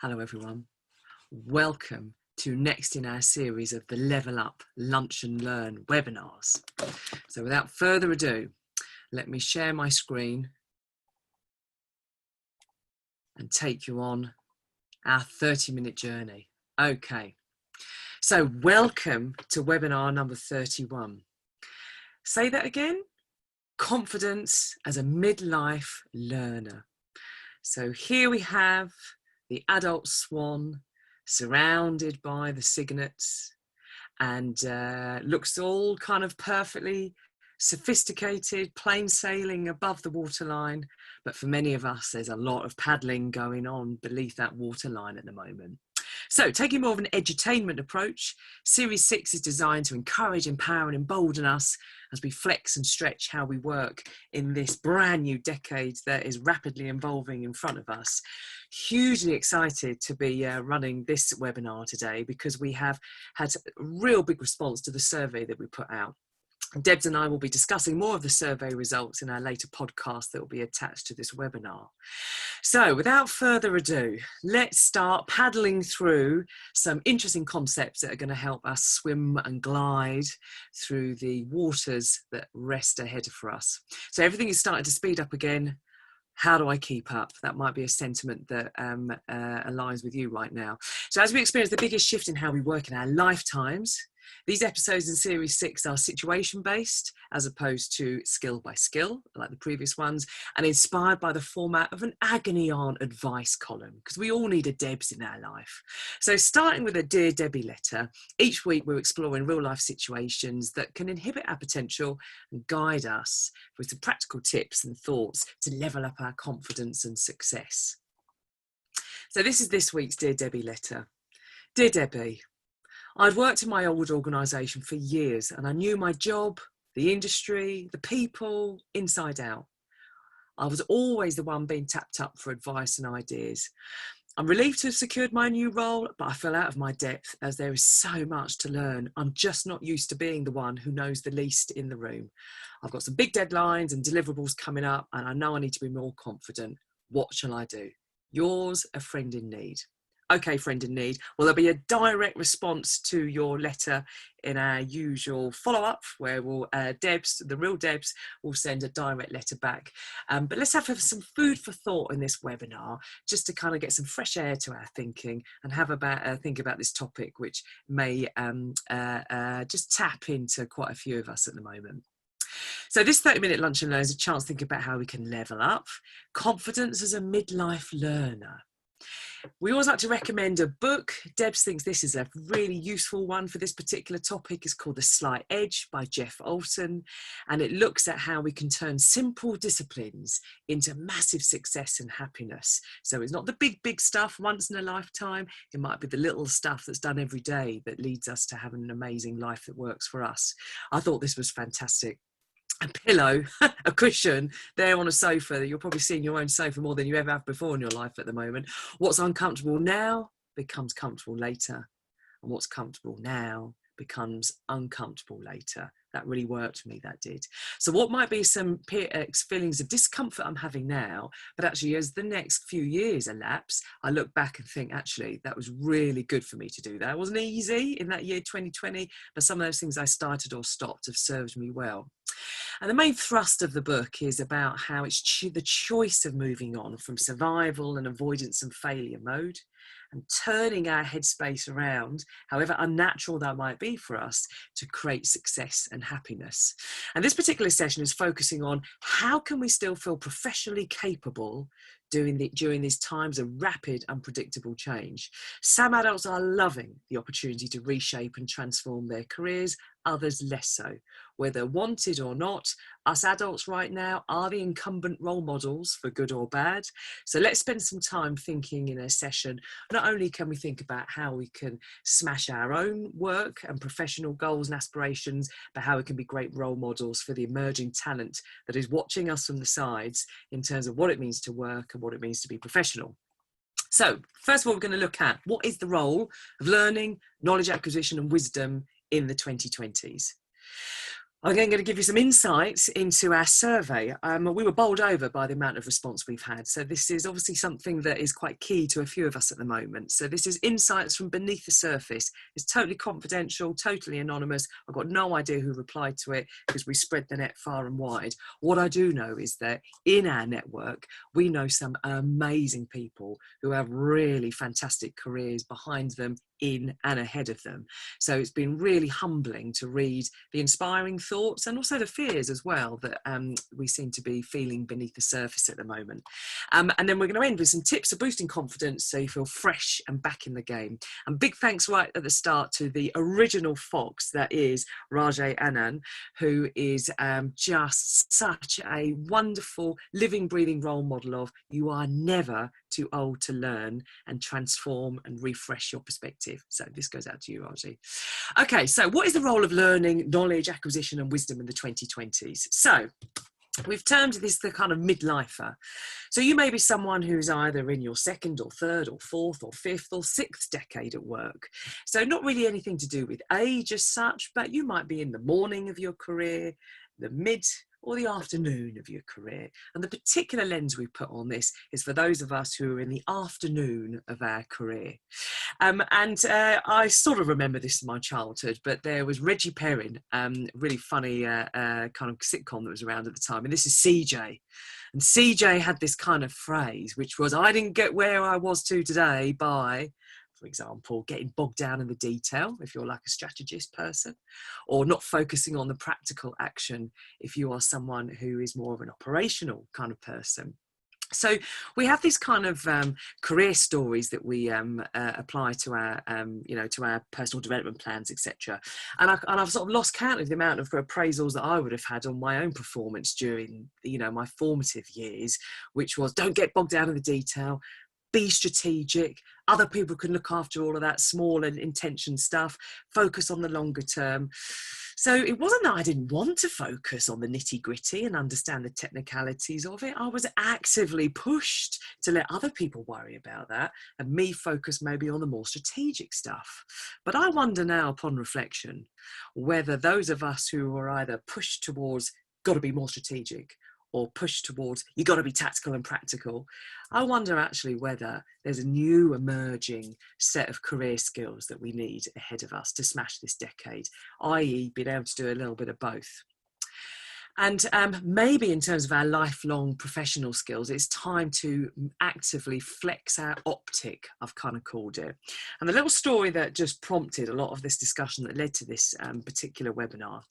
Hello everyone, welcome to next in our series of the Level Up Lunch and Learn webinars. So without further ado, let me share my screen and take you on our 30-minute journey. Okay, so welcome to webinar number 31. Say that again, confidence as a midlife learner. So here we have the adult swan surrounded by the cygnets and looks all kind of perfectly sophisticated, plain sailing above the waterline. But for many of us, there's a lot of paddling going on beneath that waterline at the moment. So taking more of an edutainment approach, Series 6 is designed to encourage, empower and embolden us as we flex and stretch how we work in this brand new decade that is rapidly evolving in front of us. Hugely excited to be running this webinar today because we have had a real big response to the survey that we put out. Debs and I will be discussing more of the survey results in our later podcast that will be attached to this webinar. So without further ado, let's start paddling through some interesting concepts that are going to help us swim and glide through the waters that rest ahead for us. So everything is starting to speed up again. How do I keep up? That might be a sentiment that aligns with you right now. So as we experience the biggest shift in how we work in our lifetimes, these episodes in Series 6 are situation-based as opposed to skill by skill, like the previous ones, and inspired by the format of an agony aunt advice column, because we all need a Debs in our life. So starting with a Dear Debbie letter, each week we're exploring real-life situations that can inhibit our potential and guide us with some practical tips and thoughts to level up our confidence and success. So this is this week's Dear Debbie letter. Dear Debbie, I'd worked in my old organisation for years and I knew my job, the industry, the people inside out. I was always the one being tapped up for advice and ideas. I'm relieved to have secured my new role, but I fell out of my depth as there is so much to learn. I'm just not used to being the one who knows the least in the room. I've got some big deadlines and deliverables coming up and I know I need to be more confident. What shall I do? Yours, a friend in need. Okay, friend in need. Well, there'll be a direct response to your letter in our usual follow-up where we'll, Debs, the real Debs, will send a direct letter back. But let's have some food for thought in this webinar, just to kind of get some fresh air to our thinking and have think about this topic, which may just tap into quite a few of us at the moment. So this 30-minute lunch and learn is a chance to think about how we can level up confidence as a midlife learner. We always like to recommend a book. Debs thinks this is a really useful one for this particular topic. It's called The Slight Edge by Jeff Alton, and it looks at how we can turn simple disciplines into massive success and happiness. So it's not the big stuff once in a lifetime. It might be the little stuff that's done every day that leads us to having an amazing life that works for us. I thought this was fantastic. A pillow, a cushion there on a sofa. You're probably seeing your own sofa more than you ever have before in your life at the moment. What's uncomfortable now becomes comfortable later. And what's comfortable now becomes uncomfortable later. That really worked for me, that did. So what might be some feelings of discomfort I'm having now, but actually as the next few years elapse, I look back and think, actually, that was really good for me to do that. It wasn't easy in that year 2020, but some of those things I started or stopped have served me well. And the main thrust of the book is about how it's the choice of moving on from survival and avoidance and failure mode and turning our headspace around, however unnatural that might be for us, to create success and happiness. And this particular session is focusing on how can we still feel professionally capable during these times of rapid, unpredictable change. Some adults are loving the opportunity to reshape and transform their careers, others less so. Whether wanted or not, us adults right now are the incumbent role models for good or bad. So let's spend some time thinking in a session. Not only can we think about how we can smash our own work and professional goals and aspirations, but how we can be great role models for the emerging talent that is watching us from the sides in terms of what it means to work and what it means to be professional. So first of all, we're going to look at what is the role of learning, knowledge acquisition and wisdom in the 2020s. I'm going to give you some insights into our survey. We were bowled over by the amount of response we've had. So this is obviously something that is quite key to a few of us at the moment. So this is insights from beneath the surface. It's totally confidential, totally anonymous. I've got no idea who replied to it because we spread the net far and wide. What I do know is that in our network, we know some amazing people who have really fantastic careers behind them, in and ahead of them. So it's been really humbling to read the inspiring thoughts and also the fears as well that we seem to be feeling beneath the surface at the moment. And then we're going to end with some tips for boosting confidence so you feel fresh and back in the game. And big thanks right at the start to the original fox, that is Rajay Anand, who is just such a wonderful living, breathing role model of you are never too old to learn and transform and refresh your perspective. So this goes out to you, Raji. Okay, so what is the role of learning, knowledge, acquisition and wisdom in the 2020s? So we've termed this the kind of midlifer. So you may be someone who's either in your second or third or fourth or fifth or sixth decade at work. So not really anything to do with age as such, but you might be in the morning of your career, the mid or the afternoon of your career. And the particular lens we put on this is for those of us who are in the afternoon of our career. I sort of remember this in my childhood, but there was Reggie Perrin, really funny kind of sitcom that was around at the time. And this is CJ. And CJ had this kind of phrase, which was, I didn't get where I was to today by, for example, getting bogged down in the detail if you're like a strategist person, or not focusing on the practical action if you are someone who is more of an operational kind of person. So we have these kind of career stories that we apply to our, to our personal development plans, etc. And I've sort of lost count of the amount of appraisals that I would have had on my own performance during, my formative years, which was don't get bogged down in the detail, be strategic. Other people can look after all of that small and intention stuff, focus on the longer term. So it wasn't that I didn't want to focus on the nitty gritty and understand the technicalities of it. I was actively pushed to let other people worry about that and me focus maybe on the more strategic stuff. But I wonder now upon reflection, whether those of us who are either pushed towards got to be more strategic or push towards you got to be tactical and practical, I wonder actually whether there's a new emerging set of career skills that we need ahead of us to smash this decade, i.e. being able to do a little bit of both. And maybe in terms of our lifelong professional skills, it's time to actively flex our optic, I've kind of called it. And the little story that just prompted a lot of this discussion that led to this particular webinar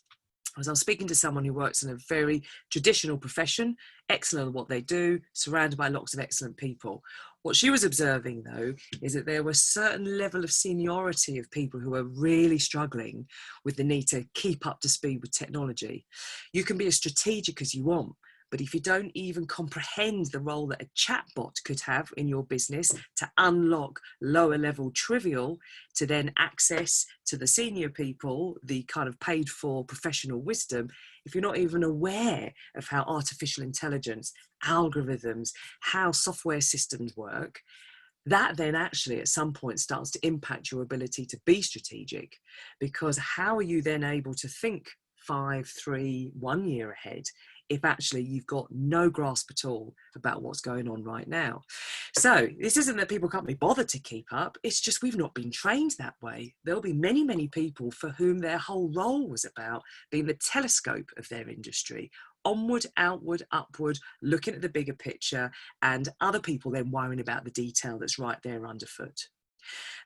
was I was speaking to someone who works in a very traditional profession, excellent at what they do, surrounded by lots of excellent people. What she was observing, though, is that there was a certain level of seniority of people who are really struggling with the need to keep up to speed with technology. You can be as strategic as you want, but if you don't even comprehend the role that a chatbot could have in your business to unlock lower level trivial, to then access to the senior people, the kind of paid for professional wisdom, if you're not even aware of how artificial intelligence, algorithms, how software systems work, that then actually at some point starts to impact your ability to be strategic. Because how are you then able to think 5, 3, 1 year ahead if actually you've got no grasp at all about what's going on right now? So this isn't that people can't be bothered to keep up, it's just we've not been trained that way. There'll be many, many people for whom their whole role was about being the telescope of their industry, onward, outward, upward, looking at the bigger picture, and other people then worrying about the detail that's right there underfoot.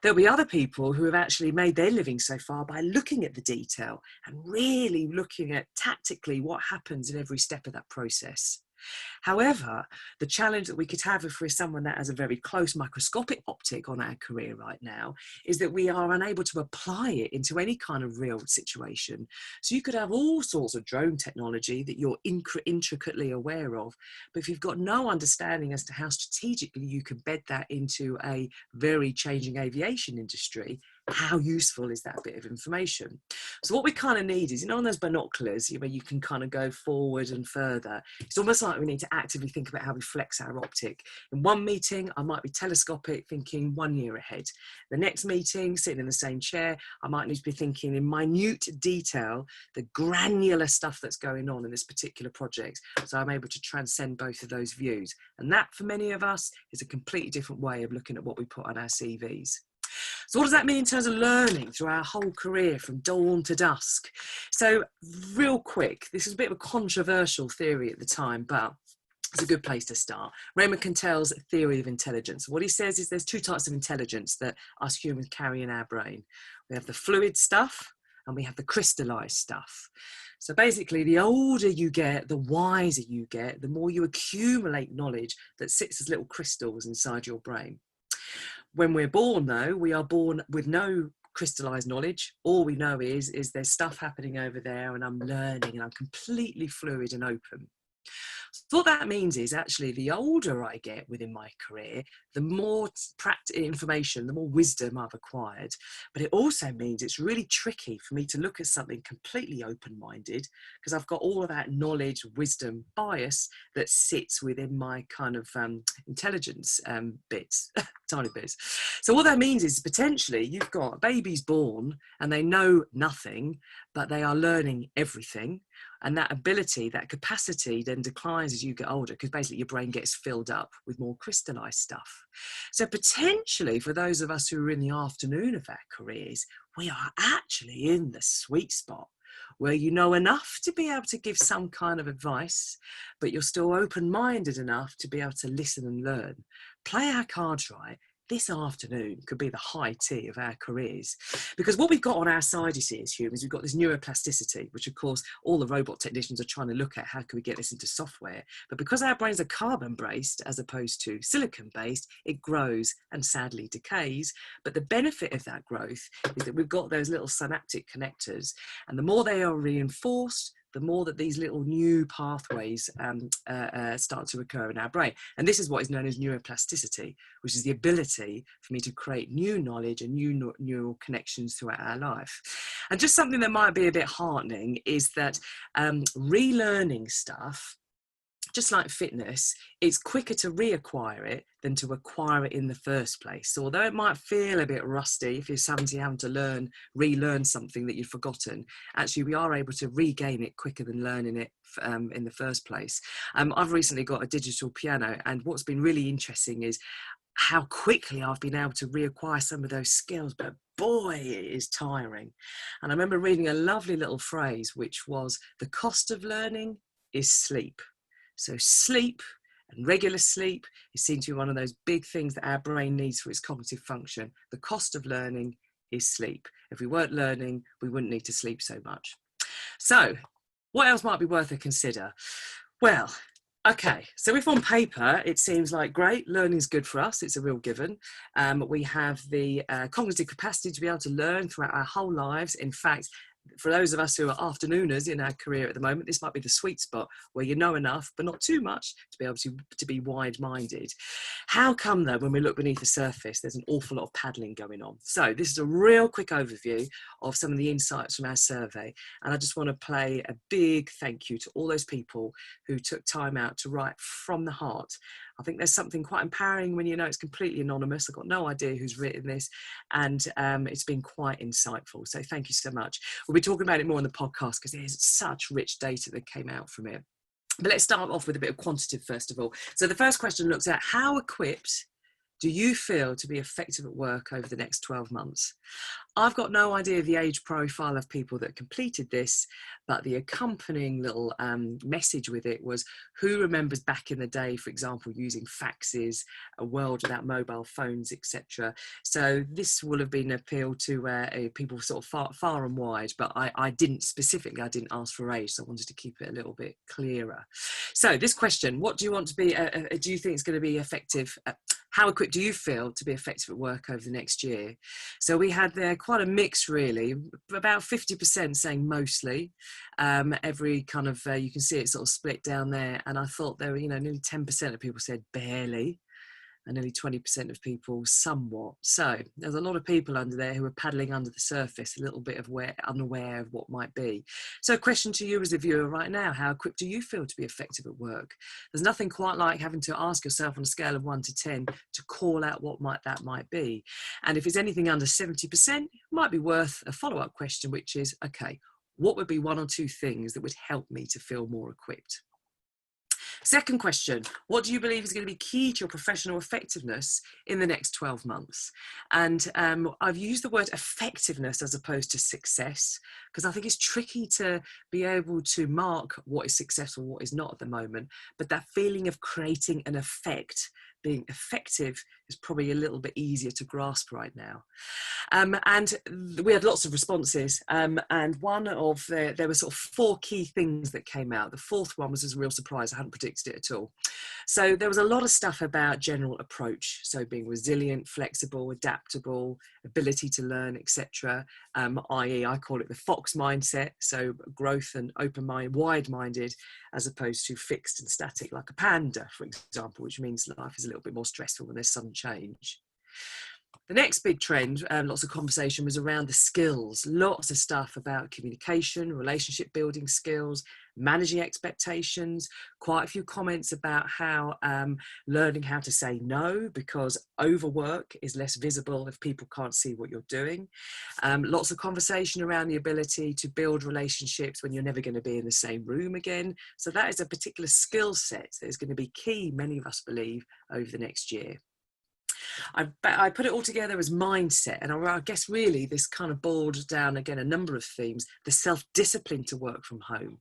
There'll be other people who have actually made their living so far by looking at the detail and really looking at tactically what happens in every step of that process. However, the challenge that we could have if we're someone that has a very close microscopic optic on our career right now is that we are unable to apply it into any kind of real situation. So you could have all sorts of drone technology that you're intricately aware of, but if you've got no understanding as to how strategically you can bed that into a very changing aviation industry, How useful is that bit of information? So what we kind of need is, on those binoculars, where you can kind of go forward and further, it's almost like we need to actively think about how we flex our optic. In one meeting, I might be telescopic, thinking 1 year ahead. The next meeting, sitting in the same chair, I might need to be thinking in minute detail, the granular stuff that's going on in this particular project. So I'm able to transcend both of those views. And that, for many of us, is a completely different way of looking at what we put on our CVs. So what does that mean in terms of learning through our whole career from dawn to dusk? So real quick, this is a bit of a controversial theory at the time, but it's a good place to start. Raymond Cantell's theory of intelligence. What he says is there's two types of intelligence that us humans carry in our brain. We have the fluid stuff and we have the crystallized stuff. So basically, the older you get, the wiser you get, the more you accumulate knowledge that sits as little crystals inside your brain. When we're born, though, we are born with no crystallized knowledge. All we know is there's stuff happening over there and I'm learning and I'm completely fluid and open. So what that means is actually the older I get within my career, the more information, the more wisdom I've acquired. But it also means it's really tricky for me to look at something completely open-minded because I've got all of that knowledge, wisdom, bias that sits within my kind of intelligence bits, tiny bits. So what that means is potentially you've got babies born and they know nothing, but they are learning everything. And that ability, that capacity then declines as you get older because basically your brain gets filled up with more crystallized stuff. So potentially for those of us who are in the afternoon of our careers, we are actually in the sweet spot where you know enough to be able to give some kind of advice, but you're still open-minded enough to be able to listen and learn. Play our cards right. This afternoon could be the high tea of our careers. Because what we've got on our side, you see, as humans, we've got this neuroplasticity, which of course all the robot technicians are trying to look at, how can we get this into software? But because our brains are carbon-based as opposed to silicon-based, it grows and sadly decays. But the benefit of that growth is that we've got those little synaptic connectors, and the more they are reinforced, the more that these little new pathways start to occur in our brain. And this is what is known as neuroplasticity, which is the ability for me to create new knowledge and new neural connections throughout our life. And just something that might be a bit heartening is that relearning stuff, just like fitness, it's quicker to reacquire it than to acquire it in the first place. So although it might feel a bit rusty if you're having to relearn something that you've forgotten, actually we are able to regain it quicker than learning it in the first place. I've recently got a digital piano, and what's been really interesting is how quickly I've been able to reacquire some of those skills, but boy, it is tiring. And I remember reading a lovely little phrase, which was, the cost of learning is sleep. So sleep and regular sleep is seen to be one of those big things that our brain needs for its cognitive function. The cost of learning is sleep. If we weren't learning, we wouldn't need to sleep so much. So what else might be worth a consider? Well, okay, so if on paper it seems like great, learning is good for us, it's a real given. We have the cognitive capacity to be able to learn throughout our whole lives. In fact, for those of us who are afternooners in our career at the moment, this might be the sweet spot where you know enough, but not too much to be able to be wide-minded. How come, though, when we look beneath the surface, there's an awful lot of paddling going on? So this is a real quick overview of some of the insights from our survey. And I just want to play a big thank you to all those people who took time out to write from the heart. I think there's something quite empowering when you know it's completely anonymous. I've got no idea who's written this, and it's been quite insightful. So thank you so much. We'll be talking about it more on the podcast because there's such rich data that came out from it. But let's start off with a bit of quantitative first of all. So the first question looks at how equipped do you feel to be effective at work over the next 12 months? I've got no idea of the age profile of people that completed this, but the accompanying little message with it was, who remembers back in the day, for example, using faxes, a world without mobile phones, etc. So this will have been appealed to people sort of far and wide, but I didn't ask for age, so I wanted to keep it a little bit clearer. So this question, what do you want to be, do you think is going to be effective? How equipped do you feel to be effective at work over the next year? So we had there quite a mix, really, about 50% saying mostly. Every kind of, you can see it sort of split down there. And I thought there were, nearly 10% of people said barely. and only 20% of people somewhat. So there's a lot of people under there who are paddling under the surface, a little bit of unaware of what might be. So a question to you as a viewer right now: how equipped do you feel to be effective at work? There's nothing quite like having to ask yourself on a scale of 1 to 10 to call out what that might be. And if it's anything under 70%, it might be worth a follow-up question, which is, okay, what would be 1 or 2 things that would help me to feel more equipped? Second question: what do you believe is going to be key to your professional effectiveness in the next 12 months? And I've used the word effectiveness as opposed to success, because I think it's tricky to be able to mark what is successful, what is not at the moment. But that feeling of creating an effect, being effective, is probably a little bit easier to grasp right now. And we had lots of responses, and there were sort of 4 key things that came out. The 4th one was a real surprise. I hadn't predicted it at all. So there was a lot of stuff about general approach, so being resilient, flexible, adaptable, ability to learn, etc. I.e., I call it the fox mindset, so growth and open mind, wide-minded, as opposed to fixed and static like a panda, for example, which means life is a little bit more stressful when there's sudden change. The next big trend, lots of conversation, was around the skills. Lots of stuff about communication, relationship building skills, managing expectations. Quite a few comments about how learning how to say no, because overwork is less visible if people can't see what you're doing. Lots of conversation around the ability to build relationships when you're never going to be in the same room again. So that is a particular skill set that is going to be key, many of us believe, over the next year. I put it all together as mindset, and I guess really this kind of boiled down again a number of themes. The self-discipline to work from home,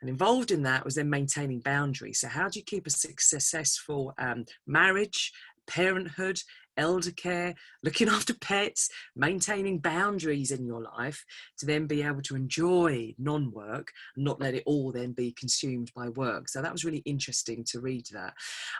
and involved in that was then maintaining boundaries. So how do you keep a successful marriage, parenthood, elder care, looking after pets, maintaining boundaries in your life to then be able to enjoy non-work, not let it all then be consumed by work. So that was really interesting to read that.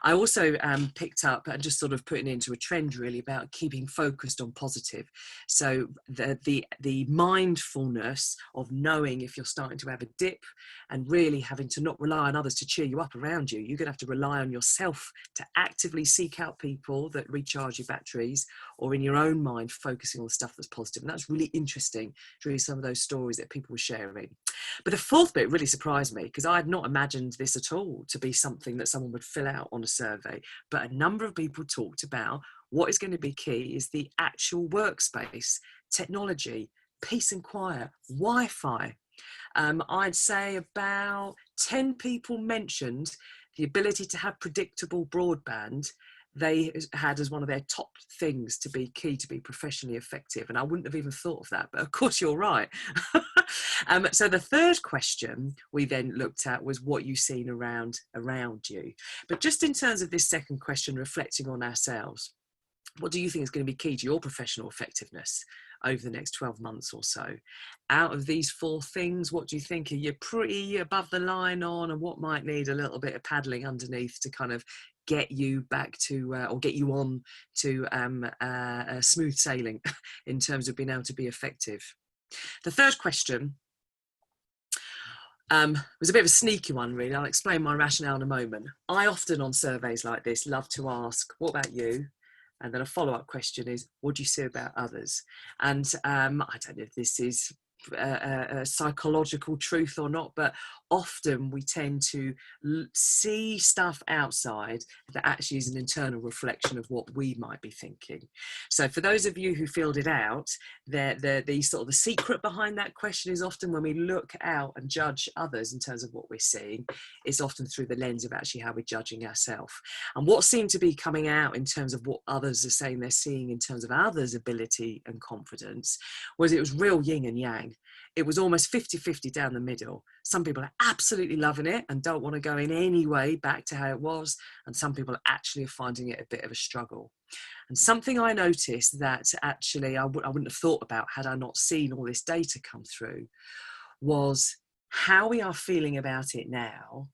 I also picked up and just sort of putting into a trend really about keeping focused on positive. So the mindfulness of knowing if you're starting to have a dip and really having to not rely on others to cheer you up around you. You're going to have to rely on yourself to actively seek out people that recharge your batteries, or in your own mind focusing on the stuff that's positive. And that's really interesting to read some of those stories that people were sharing. But the 4th bit really surprised me, because I had not imagined this at all to be something that someone would fill out on a survey. But a number of people talked about what is going to be key is the actual workspace, technology, peace and quiet, Wi-Fi. I'd say about 10 people mentioned the ability to have predictable broadband. They had as one of their top things to be key to be professionally effective. And I wouldn't have even thought of that, but of course you're right. So the 3rd question we then looked at was what you've seen around you. But just in terms of this 2nd question, reflecting on ourselves, what do you think is going to be key to your professional effectiveness over the next 12 months or so? Out of these 4 things, what do you think are you pretty above the line on, and what might need a little bit of paddling underneath to kind of get you back to, or get you on to smooth sailing in terms of being able to be effective? The 3rd question was a bit of a sneaky one, really. I'll explain my rationale in a moment. I often on surveys like this love to ask, what about you? And then a follow-up question is, what do you see about others? And I don't know if this is a psychological truth or not, but often we tend to see stuff outside that actually is an internal reflection of what we might be thinking. So for those of you who filled it out, the sort of the secret behind that question is often when we look out and judge others in terms of what we're seeing, it's often through the lens of actually how we're judging ourselves. And what seemed to be coming out in terms of what others are saying they're seeing in terms of others' ability and confidence was it was real yin and yang. It was almost 50-50 down the middle. Some people are absolutely loving it and don't want to go in any way back to how it was. And some people actually are finding it a bit of a struggle. And something I noticed that actually I wouldn't have thought about had I not seen all this data come through was how we are feeling about it now,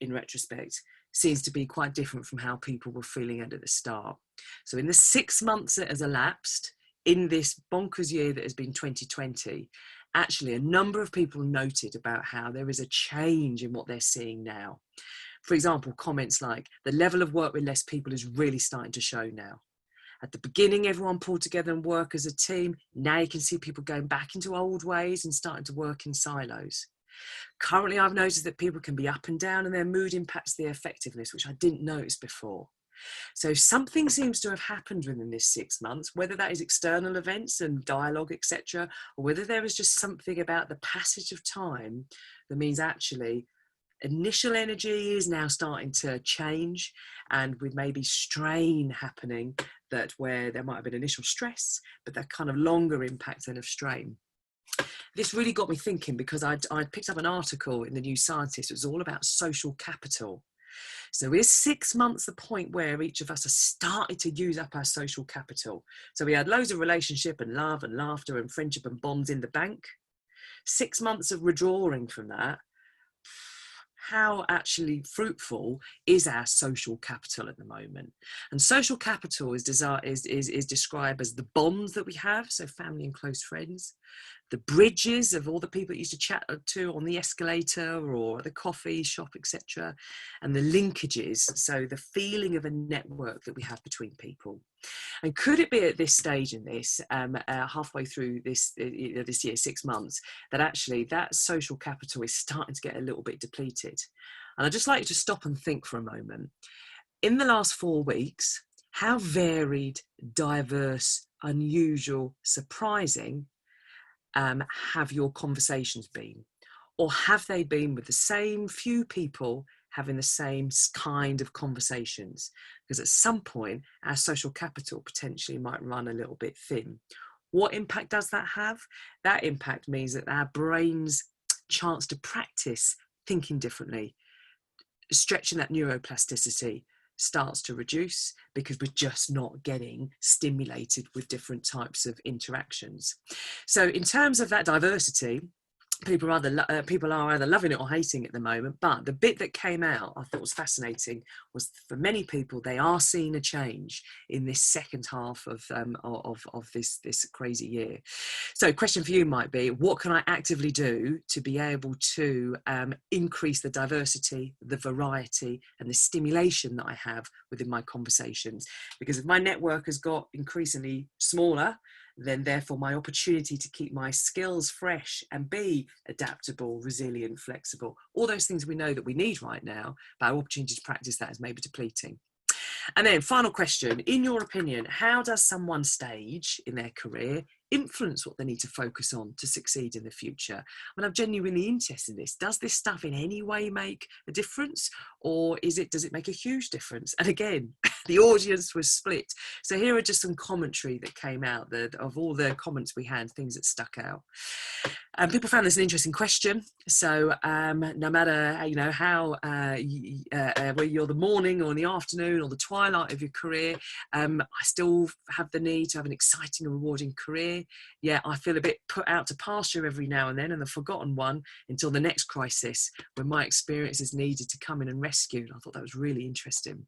in retrospect, seems to be quite different from how people were feeling at the start. So in the 6 months that has elapsed, in this bonkers year that has been 2020, actually a number of people noted about how there is a change in what they're seeing now. For example, comments like, the level of work with less people is really starting to show now. At the beginning, everyone pulled together and worked as a team. Now you can see people going back into old ways and starting to work in silos. Currently, I've noticed that people can be up and down and their mood impacts their effectiveness, which I didn't notice before. So something seems to have happened within this 6 months, whether that is external events and dialogue, etc., or whether there is just something about the passage of time that means actually initial energy is now starting to change, and with maybe strain happening, that where there might have been initial stress, but that kind of longer impact then of strain. This really got me thinking, because I'd picked up an article in the New Scientist. It was all about social capital. So is 6 months the point where each of us has started to use up our social capital? So we had loads of relationship and love and laughter and friendship and bonds in the bank. 6 months of withdrawing from that. How actually fruitful is our social capital at the moment? And social capital is described as the bonds that we have, so family and close friends, the bridges of all the people that used to chat to on the escalator or at the coffee shop, etc., and the linkages, so the feeling of a network that we have between people. And could it be at this stage in this, halfway through this year, 6 months, that actually that social capital is starting to get a little bit depleted? And I'd just like you to stop and think for a moment. In the last 4 weeks, how varied, diverse, unusual, surprising have your conversations been? Or have they been with the same few people having the same kind of conversations? Because at some point, our social capital potentially might run a little bit thin. What impact does that have? That impact means that our brain's chance to practice thinking differently, stretching that neuroplasticity, starts to reduce, because we're just not getting stimulated with different types of interactions. So in terms of that diversity, people are either loving it or hating it at the moment. But the bit that came out I thought was fascinating was, for many people, they are seeing a change in this second half of this crazy year. So question for you might be, what can I actively do to be able to increase the diversity, the variety and the stimulation that I have within my conversations? Because if my network has got increasingly smaller, then therefore my opportunity to keep my skills fresh and be adaptable, resilient, flexible, all those things we know that we need right now, but our opportunity to practice that is maybe depleting. And then final question, in your opinion, how does someone's stage in their career influence what they need to focus on to succeed in the future? I mean, I'm genuinely interested in this. Does this stuff in any way make a difference, or does it make a huge difference? And again, the audience was split. So here are just some commentary that came out of all the comments we had, things that stuck out. People found this an interesting question. So no matter how whether you're the morning or in the afternoon or the twilight of your career, I still have the need to have an exciting and rewarding career. Yeah, I feel a bit put out to pasture every now and then, and the forgotten one until the next crisis when my experience is needed to come in and rescue. And I thought that was really interesting.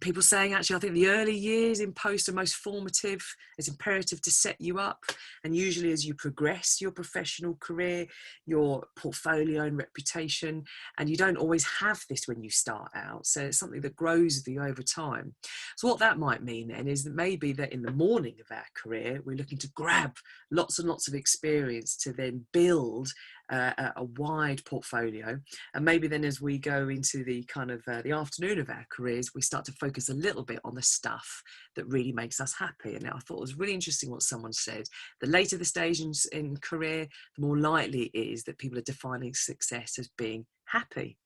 People saying, actually, I think the early years in post are most formative. It's imperative to set you up. And usually as you progress your professional career, your portfolio and reputation, and you don't always have this when you start out. So it's something that grows with you over time. So what that might mean then is that maybe that in the morning of our career, we're looking to grab lots and lots of experience to then build a wide portfolio. And maybe then as we go into the kind of the afternoon of our careers, we start to focus a little bit on the stuff that really makes us happy. And I thought it was really interesting what someone said. The later the stage in career, the more likely it is that people are defining success as being happy.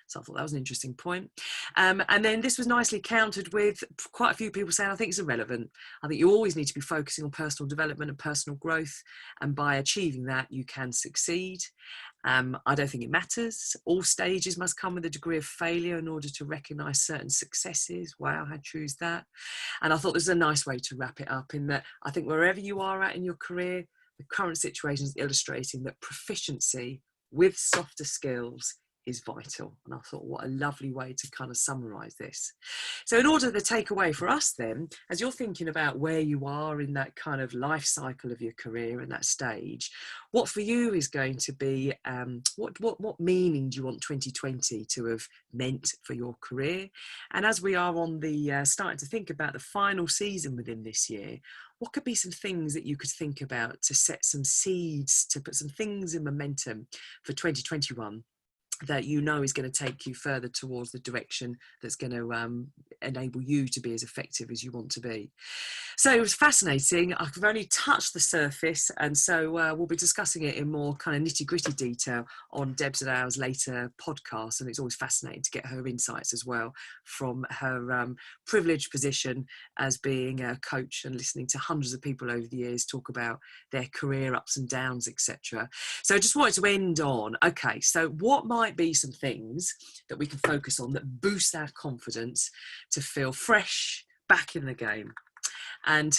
So I thought that was an interesting point. And then this was nicely countered with quite a few people saying, I think it's irrelevant. I think you always need to be focusing on personal development and personal growth. And by achieving that, you can succeed. I don't think it matters. All stages must come with a degree of failure in order to recognise certain successes. Wow, how true is that? And I thought this was a nice way to wrap it up, in that I think wherever you are at in your career, the current situation is illustrating that proficiency with softer skills is vital. And I thought, what a lovely way to kind of summarize this. So in order to take away for us then, as you're thinking about where you are in that kind of life cycle of your career and that stage, what for you is going to be, what meaning do you want 2020 to have meant for your career? And as we are on the starting to think about the final season within this year, what could be some things that you could think about to set some seeds, to put some things in momentum for 2021 that you know is going to take you further towards the direction that's going to enable you to be as effective as you want to be. So it was fascinating. I've only touched the surface, and so we'll be discussing it in more kind of nitty-gritty detail on Deb's and ours later podcast, and it's always fascinating to get her insights as well from her privileged position as being a coach and listening to hundreds of people over the years talk about their career ups and downs, etc. So I just wanted to end on, okay, so what might be some things that we can focus on that boost our confidence to feel fresh back in the game? And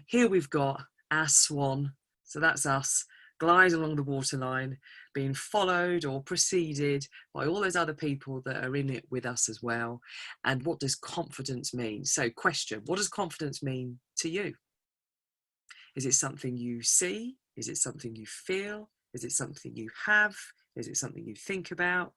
here we've got our swan, so that's us, gliding along the waterline, being followed or preceded by all those other people that are in it with us as well. And what does confidence mean? So question, what does confidence mean to you? Is it something you see? Is it something you feel? Is it something you have? Is it something you think about?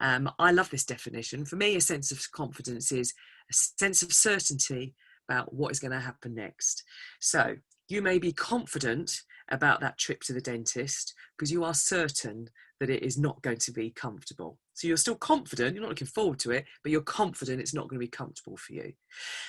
I love this definition. For me, a sense of confidence is a sense of certainty about what is going to happen next. So you may be confident about that trip to the dentist because you are certain that it is not going to be comfortable. So you're still confident, you're not looking forward to it, but you're confident it's not going to be comfortable for you.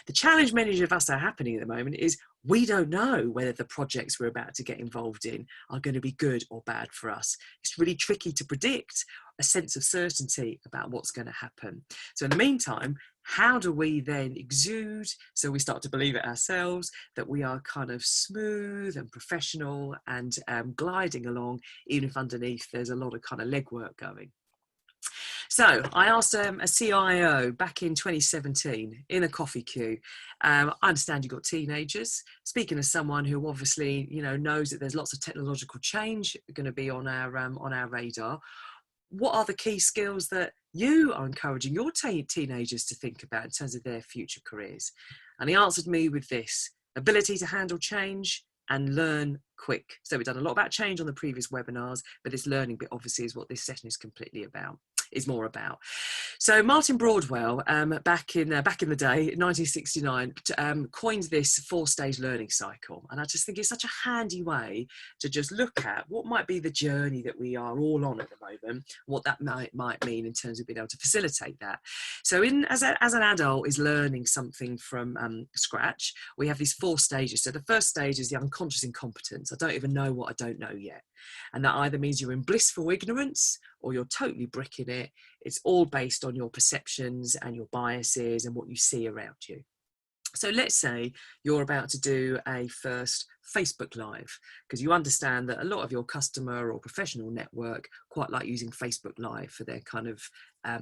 The challenge many of us are happening at the moment is we don't know whether the projects we're about to get involved in are going to be good or bad for us. It's really tricky to predict a sense of certainty about what's going to happen. So in the meantime, how do we then exude, so we start to believe it ourselves, that we are kind of smooth and professional and gliding along, even if underneath there's a lot of kind of legwork going. So I asked a CIO back in 2017 in a coffee queue. I understand you've got teenagers. Speaking as someone who obviously, you know, knows that there's lots of technological change going to be on our radar. What are the key skills that you are encouraging your teenagers to think about in terms of their future careers? And he answered me with this: ability to handle change and learn quick. So we've done a lot about change on the previous webinars, but this learning bit obviously is what this session is completely about. Is more about. So Martin Broadwell, back in the day, 1969, coined this 4-stage learning cycle, and I just think it's such a handy way to just look at what might be the journey that we are all on at the moment, what that might mean in terms of being able to facilitate that. So, as an adult is learning something from scratch, we have these 4 stages. So the first stage is the unconscious incompetence. I don't even know what I don't know yet, and that either means you're in blissful ignorance or you're totally bricking it. It's all based on your perceptions and your biases and what you see around you. So let's say you're about to do a first Facebook Live, because you understand that a lot of your customer or professional network quite like using Facebook Live for their kind of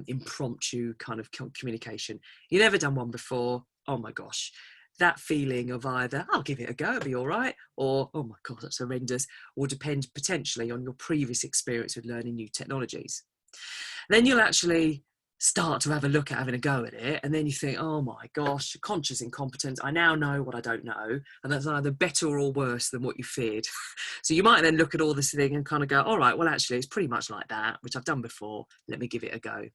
impromptu kind of communication. You've never done one before. Oh my gosh. That feeling of either, I'll give it a go, it'll be all right, or, oh my God, that's horrendous, will depend potentially on your previous experience with learning new technologies. Then you'll actually start to have a look at having a go at it, and then you think, oh my gosh, conscious incompetence, I now know what I don't know, and that's either better or worse than what you feared. So you might then look at all this thing and kind of go, all right, well actually it's pretty much like that, which I've done before, let me give it a go.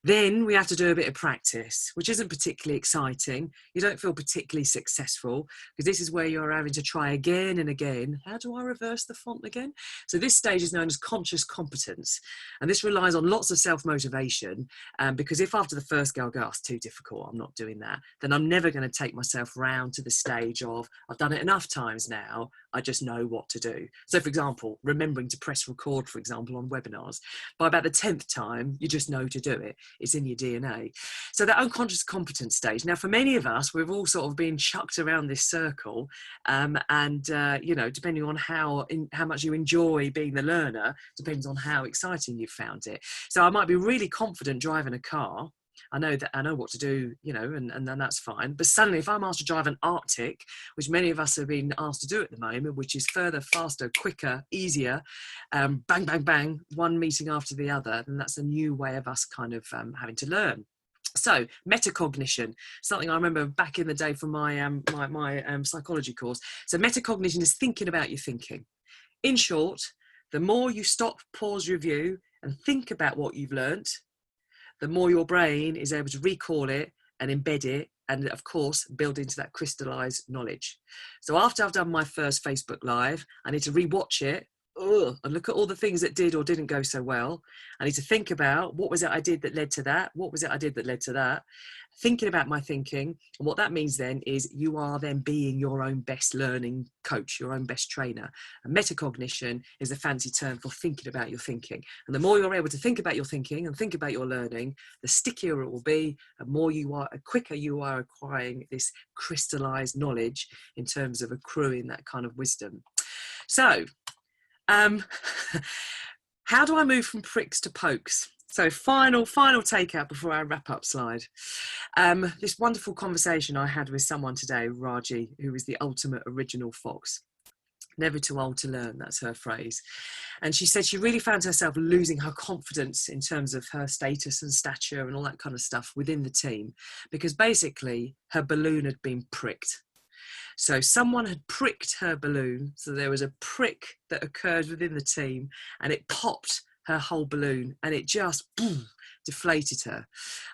Then we have to do a bit of practice, which isn't particularly exciting. You don't feel particularly successful because this is where you're having to try again and again. How do I reverse the font again? So this stage is known as conscious competence. And this relies on lots of self-motivation, because if after the first go, I go, oh, it's too difficult, I'm not doing that, then I'm never going to take myself round to the stage of, I've done it enough times now, I just know what to do. So for example, remembering to press record, for example, on webinars. By about the 10th time, you just know to do it. It's in your DNA. So that unconscious competence stage. Now, for many of us, we've all sort of been chucked around this circle, you know, depending on how much you enjoy being the learner, depends on how exciting you found it. So I might be really confident driving a car, I know that I know what to do, you know, and then that's fine. But suddenly, if I'm asked to drive an Arctic, which many of us have been asked to do at the moment, which is further, faster, quicker, easier, bang, bang, bang, one meeting after the other, then that's a new way of us kind of having to learn. So metacognition, something I remember back in the day from my psychology course. So metacognition is thinking about your thinking. In short, the more you stop, pause, review, and think about what you've learnt, the more your brain is able to recall it and embed it, and of course, build into that crystallized knowledge. So after I've done my first Facebook Live, I need to rewatch it and look at all the things that did or didn't go so well. I need to think about what was it I did that led to that? What was it I did that led to that? Thinking about my thinking. And what that means then is you are then being your own best learning coach, your own best trainer. And metacognition is a fancy term for thinking about your thinking. And the more you're able to think about your thinking and think about your learning, the stickier it will be, and quicker you are acquiring this crystallized knowledge in terms of accruing that kind of wisdom. So, how do I move from pricks to pokes? So final takeout before I wrap up slide. This wonderful conversation I had with someone today, Raji, who is the ultimate original fox. Never too old to learn, that's her phrase. And she said she really found herself losing her confidence in terms of her status and stature and all that kind of stuff within the team, because basically her balloon had been pricked. So someone had pricked her balloon. So there was a prick that occurred within the team, and it popped her whole balloon, and it just boom, deflated her.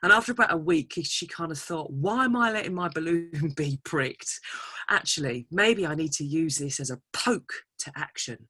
And after about a week, she kind of thought, why am I letting my balloon be pricked? Actually, maybe I need to use this as a poke to action.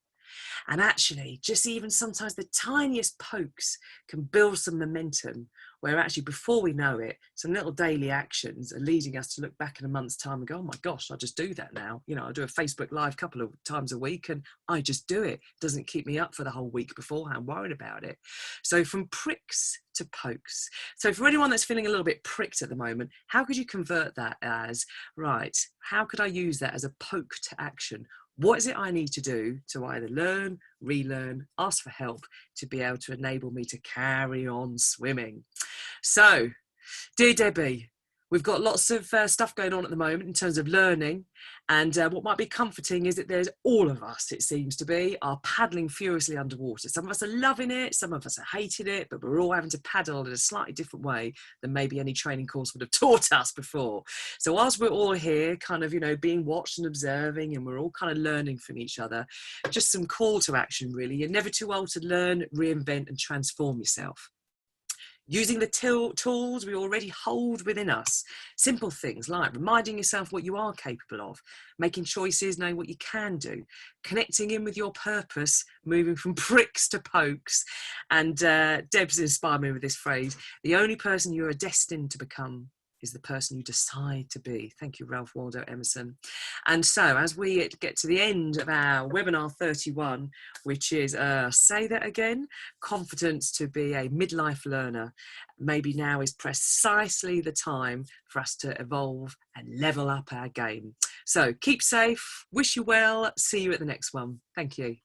And actually, just even sometimes the tiniest pokes can build some momentum, where actually before we know it, some little daily actions are leading us to look back in a month's time and go, oh my gosh, I just do that now. You know, I do a Facebook Live a couple of times a week and I just do it. It doesn't keep me up for the whole week beforehand worried about it. So from pricks to pokes. So for anyone that's feeling a little bit pricked at the moment, how could you convert that as, right, how could I use that as a poke to action? What is it I need to do to either learn, relearn, ask for help to be able to enable me to carry on swimming? So, dear Debbie, we've got lots of stuff going on at the moment in terms of learning, and what might be comforting is that there's all of us, it seems to be, are paddling furiously underwater. Some of us are loving it, some of us are hating it, but we're all having to paddle in a slightly different way than maybe any training course would have taught us before. So whilst we're all here kind of, you know, being watched and observing, and we're all kind of learning from each other, just some call to action really. You're never too old to learn, reinvent and transform yourself. Using the tools we already hold within us. Simple things like reminding yourself what you are capable of, making choices, knowing what you can do, connecting in with your purpose, moving from pricks to pokes. And Deb's inspired me with this phrase, the only person you are destined to become is the person you decide to be. Thank you, Ralph Waldo Emerson. And so as we get to the end of our webinar 31, which is, say that again, confidence to be a midlife learner, maybe now is precisely the time for us to evolve and level up our game. So keep safe, wish you well, see you at the next one. Thank you.